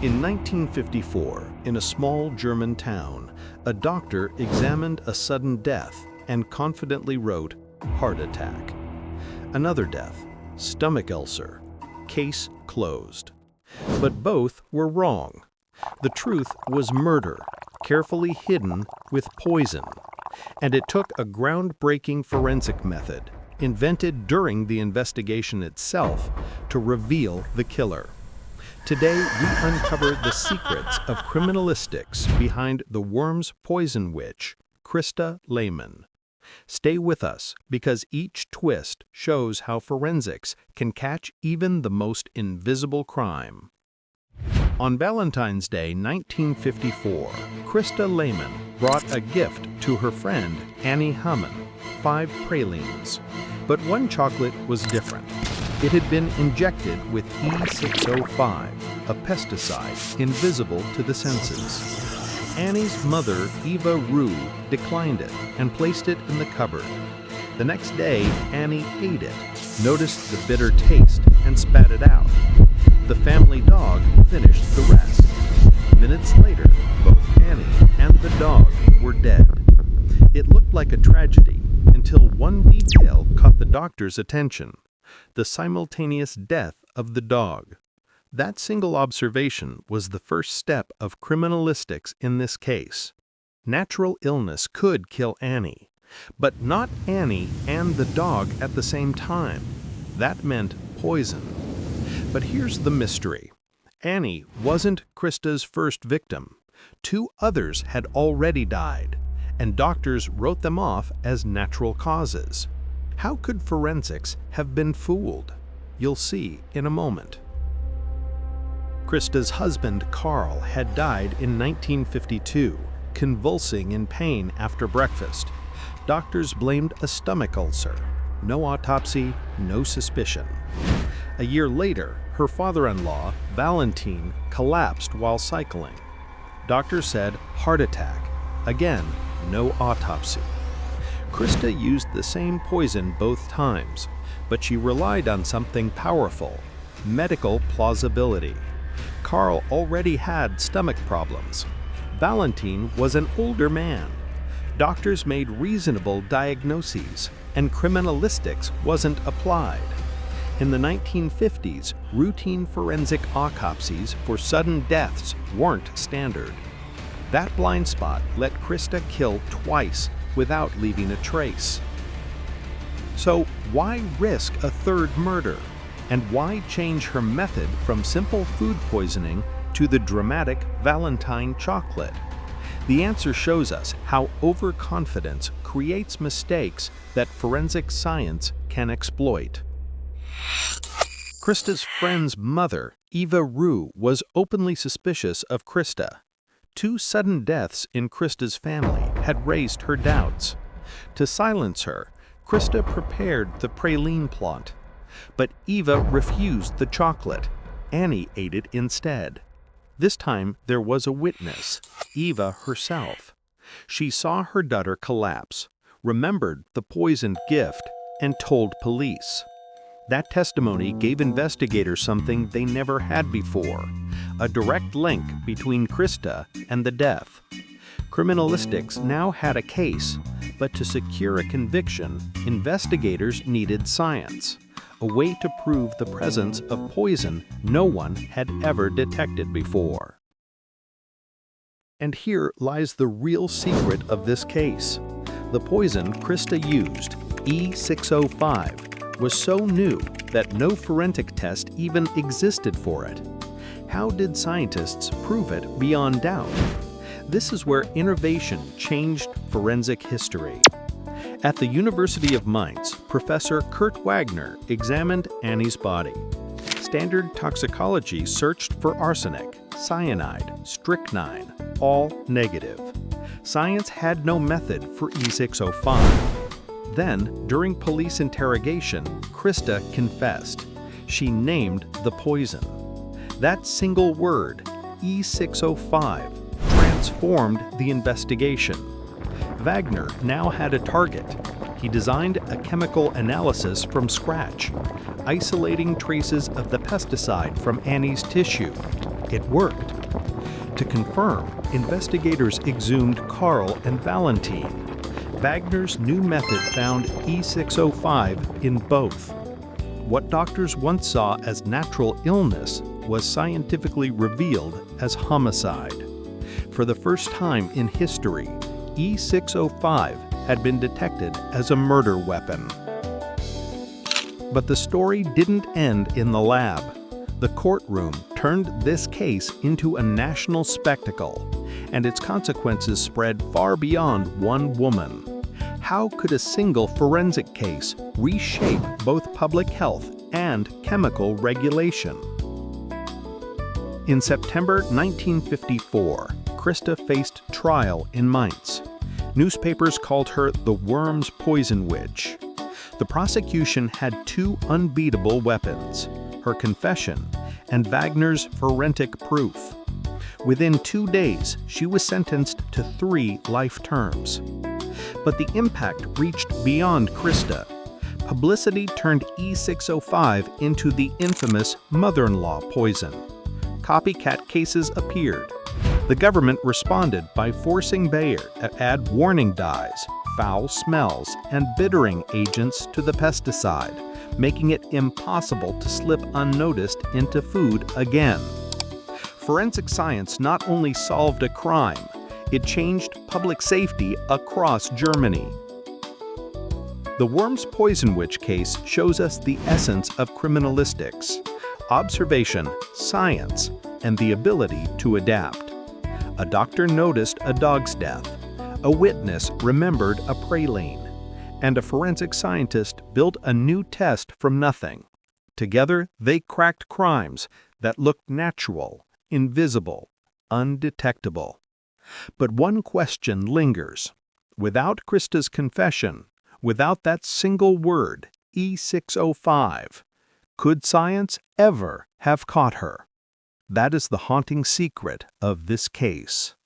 In 1954, in a small German town, a doctor examined a sudden death and confidently wrote, "Heart attack." Another death, stomach ulcer, case closed. But both were wrong. The truth was murder, carefully hidden with poison. And it took a groundbreaking forensic method, invented during the investigation itself, to reveal the killer. Today, we uncover the secrets of criminalistics behind the worm's poison witch, Christa Lehmann. Stay with us, because each twist shows how forensics can catch even the most invisible crime. On Valentine's Day 1954, Christa Lehmann brought a gift to her friend Annie Hamann, 5 pralines. But one chocolate was different. It had been injected with E605, a pesticide invisible to the senses. Annie's mother, Eva Rue, declined it and placed it in the cupboard. The next day, Annie ate it, noticed the bitter taste, and spat it out. The family dog finished the rest. Minutes later, both Annie and the dog were dead. It looked like a tragedy until one detail caught the doctor's attention: the simultaneous death of the dog. That single observation was the first step of criminalistics in this case. Natural illness could kill Annie, but not Annie and the dog at the same time. That meant poison. But here's the mystery. Annie wasn't Christa's first victim. 2 others had already died, and doctors wrote them off as natural causes. How could forensics have been fooled? You'll see in a moment. Christa's husband, Carl, had died in 1952, convulsing in pain after breakfast. Doctors blamed a stomach ulcer. No autopsy, no suspicion. A year later, her father-in-law, Valentine, collapsed while cycling. Doctors said heart attack. Again, no autopsy. Christa used the same poison both times, but she relied on something powerful: medical plausibility. Carl already had stomach problems. Valentine was an older man. Doctors made reasonable diagnoses, and criminalistics wasn't applied. In the 1950s, routine forensic autopsies for sudden deaths weren't standard. That blind spot let Christa kill twice without leaving a trace. So why risk a third murder? And why change her method from simple food poisoning to the dramatic Valentine chocolate? The answer shows us how overconfidence creates mistakes that forensic science can exploit. Christa's friend's mother, Eva Rue, was openly suspicious of Christa. 2 sudden deaths in Christa's family had raised her doubts. To silence her, Christa prepared the Praline plot. But Eva refused the chocolate. Annie ate it instead. This time there was a witness, Eva herself. She saw her daughter collapse, remembered the poisoned gift, and told police. That testimony gave investigators something they never had before: a direct link between Christa and the death. Criminalistics now had a case, but to secure a conviction, investigators needed science, a way to prove the presence of poison no one had ever detected before. And here lies the real secret of this case. The poison Christa used, E605, was so new that no forensic test even existed for it. How did scientists prove it beyond doubt? This is where innovation changed forensic history. At the University of Mainz, Professor Kurt Wagner examined Annie's body. Standard toxicology searched for arsenic, cyanide, strychnine, all negative. Science had no method for E605. Then, during police interrogation, Christa confessed. She named the poison. That single word, E605, transformed the investigation. Wagner now had a target. He designed a chemical analysis from scratch, isolating traces of the pesticide from Annie's tissue. It worked. To confirm, investigators exhumed Carl and Valentine. Wagner's new method found E605 in both. What doctors once saw as natural illness was scientifically revealed as homicide. For the first time in history, E605 had been detected as a murder weapon. But the story didn't end in the lab. The courtroom turned this case into a national spectacle, and its consequences spread far beyond one woman. How could a single forensic case reshape both public health and chemical regulation? In September 1954, Christa faced trial in Mainz. Newspapers called her the Worms Poison Witch. The prosecution had two unbeatable weapons: her confession and Wagner's forensic proof. Within 2 days, she was sentenced to 3 life terms. But the impact reached beyond Christa. Publicity turned E605 into the infamous mother-in-law poison. Copycat cases appeared. The government responded by forcing Bayer to add warning dyes, foul smells, and bittering agents to the pesticide, making it impossible to slip unnoticed into food again. Forensic science not only solved a crime, it changed public safety across Germany. The Worms Poison Witch case shows us the essence of criminalistics: observation, science, and the ability to adapt. A doctor noticed a dog's death. A witness remembered a praline. And a forensic scientist built a new test from nothing. Together, they cracked crimes that looked natural, invisible, undetectable. But one question lingers. Without Christa's confession, without that single word, E605, could science ever have caught her? That is the haunting secret of this case.